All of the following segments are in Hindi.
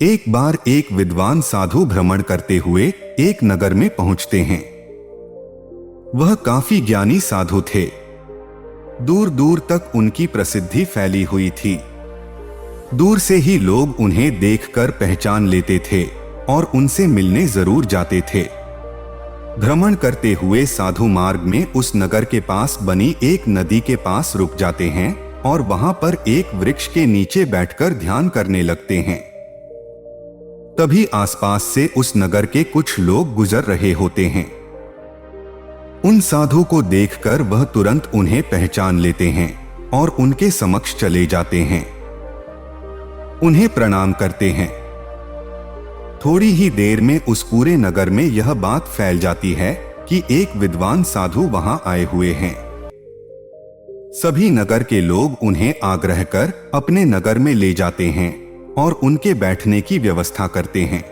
एक बार एक विद्वान साधु भ्रमण करते हुए एक नगर में पहुंचते हैं। वह काफी ज्ञानी साधु थे। दूर दूर तक उनकी प्रसिद्धि फैली हुई थी। दूर से ही लोग उन्हें देखकर पहचान लेते थे और उनसे मिलने जरूर जाते थे। भ्रमण करते हुए साधु मार्ग में उस नगर के पास बनी एक नदी के पास रुक जाते हैं और वहां पर एक वृक्ष के नीचे बैठकर ध्यान करने लगते हैं। तभी आसपास से उस नगर के कुछ लोग गुजर रहे होते हैं। उन साधु को देखकर वह तुरंत उन्हें पहचान लेते हैं और उनके समक्ष चले जाते हैं। उन्हें प्रणाम करते हैं। थोड़ी ही देर में उस पूरे नगर में यह बात फैल जाती है कि एक विद्वान साधु वहां आए हुए हैं। सभी नगर के लोग उन्हें आग्रह कर अपने नगर में ले जाते हैं और उनके बैठने की व्यवस्था करते हैं।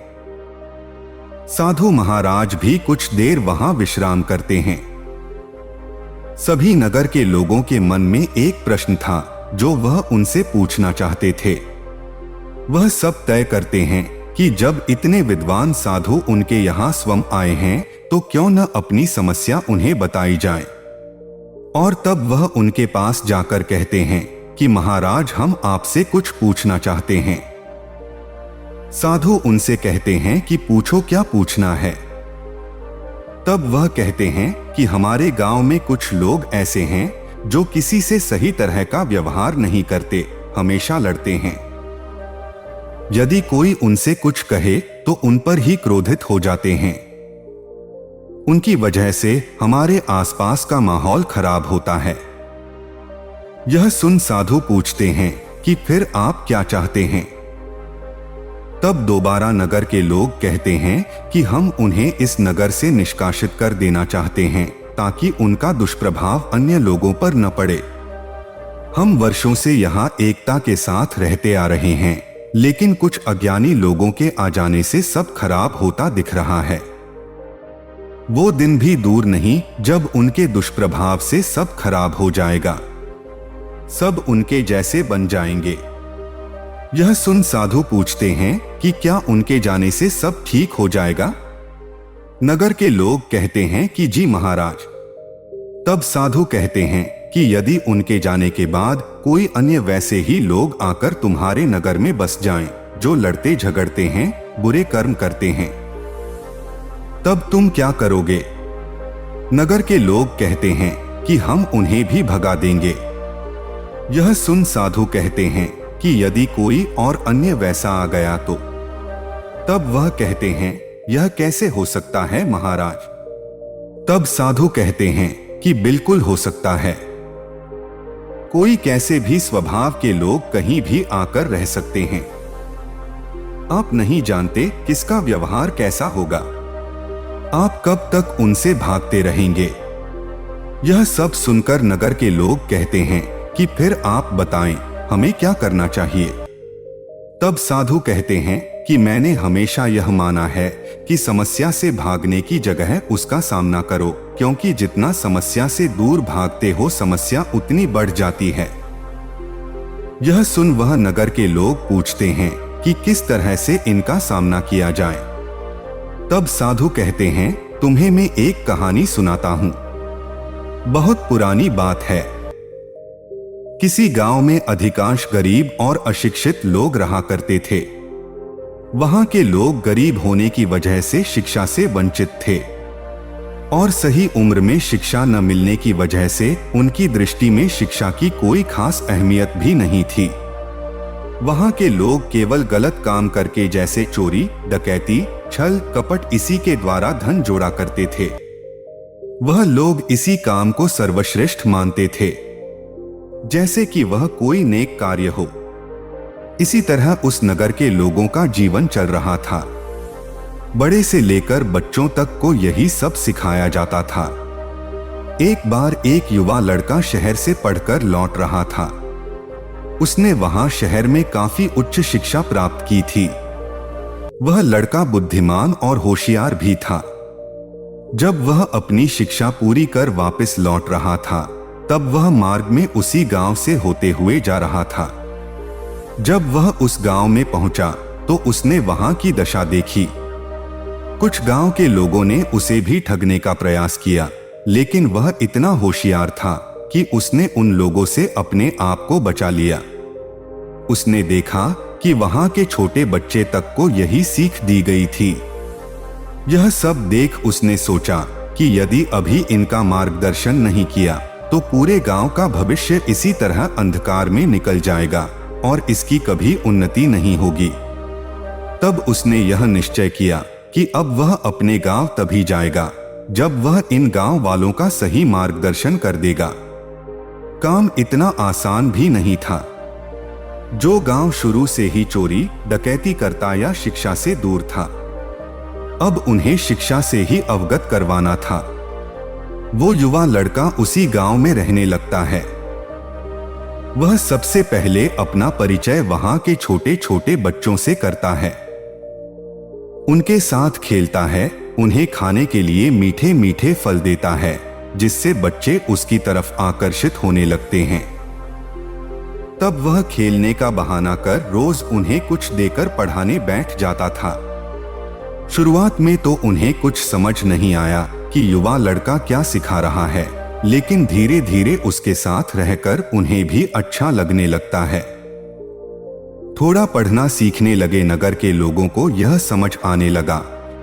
साधु महाराज भी कुछ देर वहां विश्राम करते हैं। सभी नगर के लोगों के मन में एक प्रश्न था जो वह उनसे पूछना चाहते थे। वह सब तय करते हैं कि जब इतने विद्वान साधु उनके यहाँ स्वयं आए हैं तो क्यों न अपनी समस्या उन्हें बताई जाए। और तब वह उनके पास जाकर कहते हैं कि महाराज, हम आपसे कुछ पूछना चाहते हैं। साधु उनसे कहते हैं कि पूछो, क्या पूछना है। तब वह कहते हैं कि हमारे गांव में कुछ लोग ऐसे हैं जो किसी से सही तरह का व्यवहार नहीं करते, हमेशा लड़ते हैं। यदि कोई उनसे कुछ कहे तो उन पर ही क्रोधित हो जाते हैं। उनकी वजह से हमारे आसपास का माहौल खराब होता है। यह सुन साधु पूछते हैं कि फिर आप क्या चाहते हैं। तब दोबारा नगर के लोग कहते हैं कि हम उन्हें इस नगर से निष्कासित कर देना चाहते हैं ताकि उनका दुष्प्रभाव अन्य लोगों पर न पड़े। हम वर्षों से यहाँ एकता के साथ रहते आ रहे हैं, लेकिन कुछ अज्ञानी लोगों के आ जाने से सब खराब होता दिख रहा है। वो दिन भी दूर नहीं जब उनके दुष्प्रभाव से सब खराब हो जाएगा, सब उनके जैसे बन जाएंगे। यह सुन साधु पूछते हैं कि क्या उनके जाने से सब ठीक हो जाएगा। नगर के लोग कहते हैं कि जी महाराज। तब साधु कहते हैं कि यदि उनके जाने के बाद कोई अन्य वैसे ही लोग आकर तुम्हारे नगर में बस जाएं, जो लड़ते झगड़ते हैं, बुरे कर्म करते हैं, तब तुम क्या करोगे। नगर के लोग कहते हैं कि हम उन्हें भी भगा देंगे। यह सुन साधु कहते हैं कि यदि कोई और अन्य वैसा आ गया तो। तब वह कहते हैं, यह कैसे हो सकता है महाराज। तब साधु कहते हैं कि बिल्कुल हो सकता है। कोई कैसे भी स्वभाव के लोग कहीं भी आकर रह सकते हैं। आप नहीं जानते किसका व्यवहार कैसा होगा। आप कब तक उनसे भागते रहेंगे। यह सब सुनकर नगर के लोग कहते हैं कि फिर आप बताएं, हमें क्या करना चाहिए। तब साधु कहते हैं कि मैंने हमेशा यह माना है कि समस्या से भागने की जगह उसका सामना करो, क्योंकि जितना समस्या से दूर भागते हो समस्या उतनी बढ़ जाती है। यह सुन वह नगर के लोग पूछते हैं कि किस तरह से इनका सामना किया जाए। तब साधु कहते हैं, तुम्हें मैं एक कहानी सुनाता हूं। बहुत पुरानी बात है। किसी गांव में अधिकांश गरीब और अशिक्षित लोग रहा करते थे। वहां के लोग गरीब होने की वजह से शिक्षा से वंचित थे और सही उम्र में शिक्षा न मिलने की वजह से उनकी दृष्टि में शिक्षा की कोई खास अहमियत भी नहीं थी। वहां के लोग केवल गलत काम करके, जैसे चोरी, डकैती, छल, कपट, इसी के द्वारा धन जोड़ा करते थे। वह लोग इसी काम को सर्वश्रेष्ठ मानते थे, जैसे कि वह कोई नेक कार्य हो। इसी तरह उस नगर के लोगों का जीवन चल रहा था। बड़े से लेकर बच्चों तक को यही सब सिखाया जाता था। एक बार एक युवा लड़का शहर से पढ़कर लौट रहा था। उसने वहां शहर में काफी उच्च शिक्षा प्राप्त की थी। वह लड़का बुद्धिमान और होशियार भी था। जब वह अपनी शिक्षा पूरी कर वापस लौट रहा था, तब वह मार्ग में उसी गांव से होते हुए जा रहा था। जब वह उस गांव में पहुंचा तो उसने वहां की दशा देखी। कुछ गांव के लोगों ने उसे भी ठगने का प्रयास किया, लेकिन वह इतना होशियार था कि उसने उन लोगों से अपने आप को बचा लिया। उसने देखा कि वहां के छोटे बच्चे तक को यही सीख दी गई थी। यह सब देख उसने सोचा कि यदि अभी इनका मार्गदर्शन नहीं किया तो पूरे गांव का भविष्य इसी तरह अंधकार में निकल जाएगा और इसकी कभी उन्नति नहीं होगी। तब उसने यह निश्चय किया कि अब वह अपने गांव तभी जाएगा जब वह इन गांव वालों का सही मार्गदर्शन कर देगा। काम इतना आसान भी नहीं था। जो गांव शुरू से ही चोरी डकैती करता या शिक्षा से दूर था, अब उन्हें शिक्षा से ही अवगत करवाना था। वो युवा लड़का उसी गांव में रहने लगता है। वह सबसे पहले अपना परिचय वहां के छोटे छोटे बच्चों से करता है। उनके साथ खेलता है, उन्हें खाने के लिए मीठे मीठे फल देता है, जिससे बच्चे उसकी तरफ आकर्षित होने लगते हैं। तब वह खेलने का बहाना कर रोज उन्हें कुछ देकर पढ़ाने बैठ जाता था। शुरुआत में तो उन्हें कुछ समझ नहीं आया कि युवा लड़का क्या सिखा रहा है, लेकिन धीरे धीरे उसके साथ रहकर उन्हें भी अच्छा लगने लगता है। थोड़ा पढ़ना सीखने लगे नगर के लोगों को यह समझ आने लगा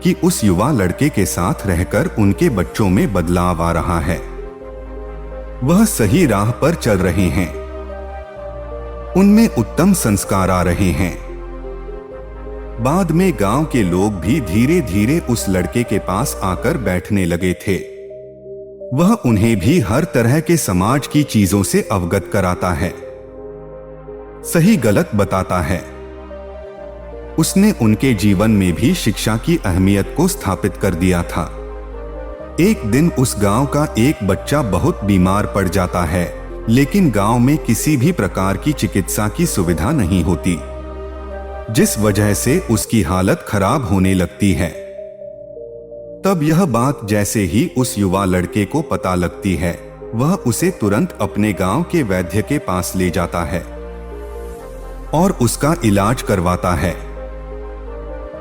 कि उस युवा लड़के के साथ रहकर उनके बच्चों में बदलाव आ रहा है। वह सही राह पर चल रहे हैं, उनमें उत्तम संस्कार आ रहे हैं। बाद में गांव के लोग भी धीरे धीरे उस लड़के के पास आकर बैठने लगे थे। वह उन्हें भी हर तरह के समाज की चीजों से अवगत कराता है, सही गलत बताता है। उसने उनके जीवन में भी शिक्षा की अहमियत को स्थापित कर दिया था। एक दिन उस गांव का एक बच्चा बहुत बीमार पड़ जाता है, लेकिन गांव में किसी भी प्रकार की चिकित्सा की सुविधा नहीं होती, जिस वजह से उसकी हालत खराब होने लगती है। तब यह बात जैसे ही उस युवा लड़के को पता लगती है, वह उसे तुरंत अपने गांव के वैद्य के पास ले जाता है और उसका इलाज करवाता है।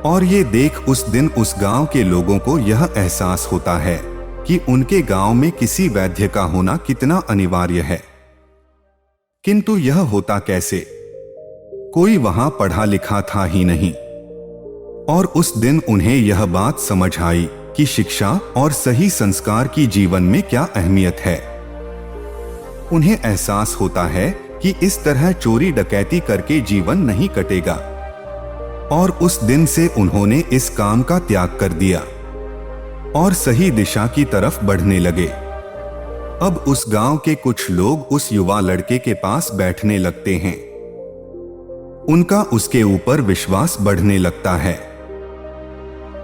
और ये देख उस दिन उस गांव के लोगों को यह एहसास होता है कि उनके गांव में किसी वैद्य का होना कितना अनिवार्य है। किंतु यह होता कैसे? कोई वहां पढ़ा लिखा था ही नहीं। और उस दिन उन्हें यह बात समझ आई कि शिक्षा और सही संस्कार की जीवन में क्या अहमियत है। उन्हें एहसास होता है कि इस तरह चोरी डकैती करके जीवन नहीं कटेगा। और उस दिन से उन्होंने इस काम का त्याग कर दिया और सही दिशा की तरफ बढ़ने लगे। अब उस गांव के कुछ लोग उस युवा लड़के के पास बैठने लगते हैं। उनका उसके ऊपर विश्वास बढ़ने लगता है।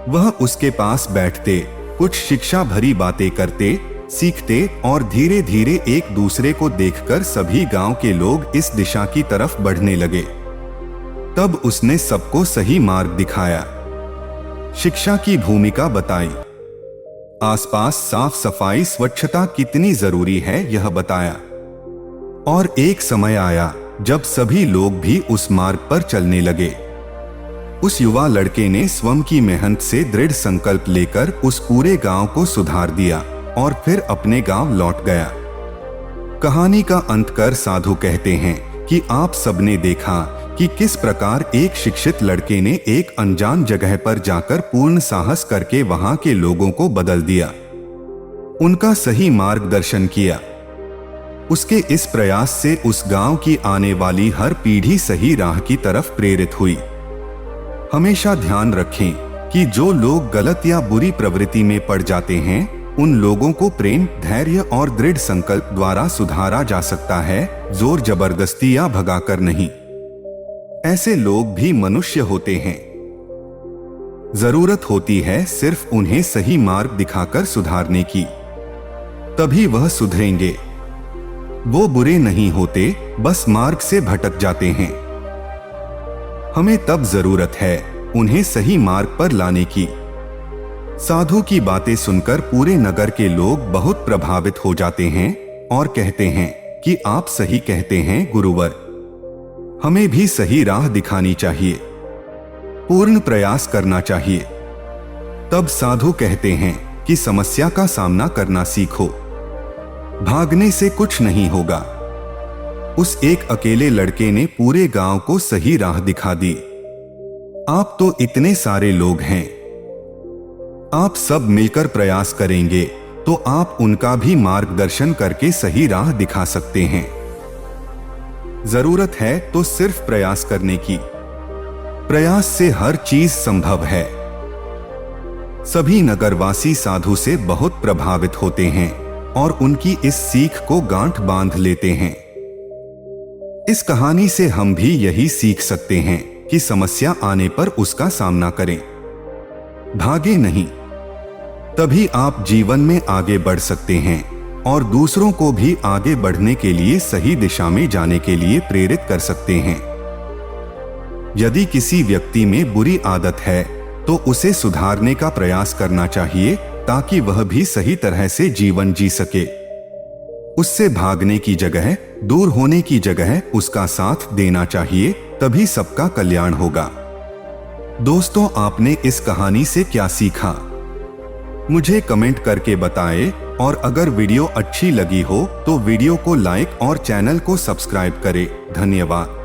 वह उसके पास बैठते, कुछ शिक्षा भरी बातें करते, सीखते और धीरे धीरे एक दूसरे को देखकर सभी गांव के लोग इस दिशा की तरफ बढ़ने लगे। तब उसने सबको सही मार्ग दिखाया, शिक्षा की भूमिका बताई, आसपास साफ सफाई स्वच्छता कितनी जरूरी है यह बताया। और एक समय आया जब सभी लोग भी उस मार्ग पर चलने लगे। उस युवा लड़के ने स्वयं की मेहनत से दृढ़ संकल्प लेकर उस पूरे गांव को सुधार दिया और फिर अपने गांव लौट गया। कहानी का अंत कर साधु कहते हैं कि आप सबने देखा कि किस प्रकार एक शिक्षित लड़के ने एक अनजान जगह पर जाकर पूर्ण साहस करके वहां के लोगों को बदल दिया, उनका सही मार्गदर्शन किया। उसके इस प्रयास से उस गांव की आने वाली हर पीढ़ी सही राह की तरफ प्रेरित हुई। हमेशा ध्यान रखें कि जो लोग गलत या बुरी प्रवृत्ति में पड़ जाते हैं, उन लोगों को प्रेम, धैर्य और दृढ़ संकल्प द्वारा सुधारा जा सकता है, जोर जबरदस्ती या भगाकर नहीं। ऐसे लोग भी मनुष्य होते हैं। जरूरत होती है सिर्फ उन्हें सही मार्ग दिखाकर सुधारने की, तभी वह सुधरेंगे। वो बुरे नहीं होते, बस मार्ग से भटक जाते हैं। हमें तब जरूरत है उन्हें सही मार्ग पर लाने की। साधु की बातें सुनकर पूरे नगर के लोग बहुत प्रभावित हो जाते हैं और कहते हैं कि आप सही कहते हैं गुरुवर, हमें भी सही राह दिखानी चाहिए। पूर्ण प्रयास करना चाहिए। तब साधु कहते हैं कि समस्या का सामना करना सीखो, भागने से कुछ नहीं होगा। उस एक अकेले लड़के ने पूरे गांव को सही राह दिखा दी। आप तो इतने सारे लोग हैं, आप सब मिलकर प्रयास करेंगे तो आप उनका भी मार्गदर्शन करके सही राह दिखा सकते हैं। जरूरत है तो सिर्फ प्रयास करने की। प्रयास से हर चीज संभव है। सभी नगरवासी साधु से बहुत प्रभावित होते हैं और उनकी इस सीख को गांठ बांध लेते हैं। इस कहानी से हम भी यही सीख सकते हैं कि समस्या आने पर उसका सामना करें, भागे नहीं। तभी आप जीवन में आगे बढ़ सकते हैं और दूसरों को भी आगे बढ़ने के लिए सही दिशा में जाने के लिए प्रेरित कर सकते हैं। यदि किसी व्यक्ति में बुरी आदत है तो उसे सुधारने का प्रयास करना चाहिए ताकि वह भी सही तरह से जीवन जी सके। उससे भागने की जगह, दूर होने की जगह उसका साथ देना चाहिए, तभी सबका कल्याण होगा। दोस्तों, आपने इस कहानी से क्या सीखा? मुझे कमेंट करके बताएं और अगर वीडियो अच्छी लगी हो तो वीडियो को लाइक और चैनल को सब्सक्राइब करें। धन्यवाद।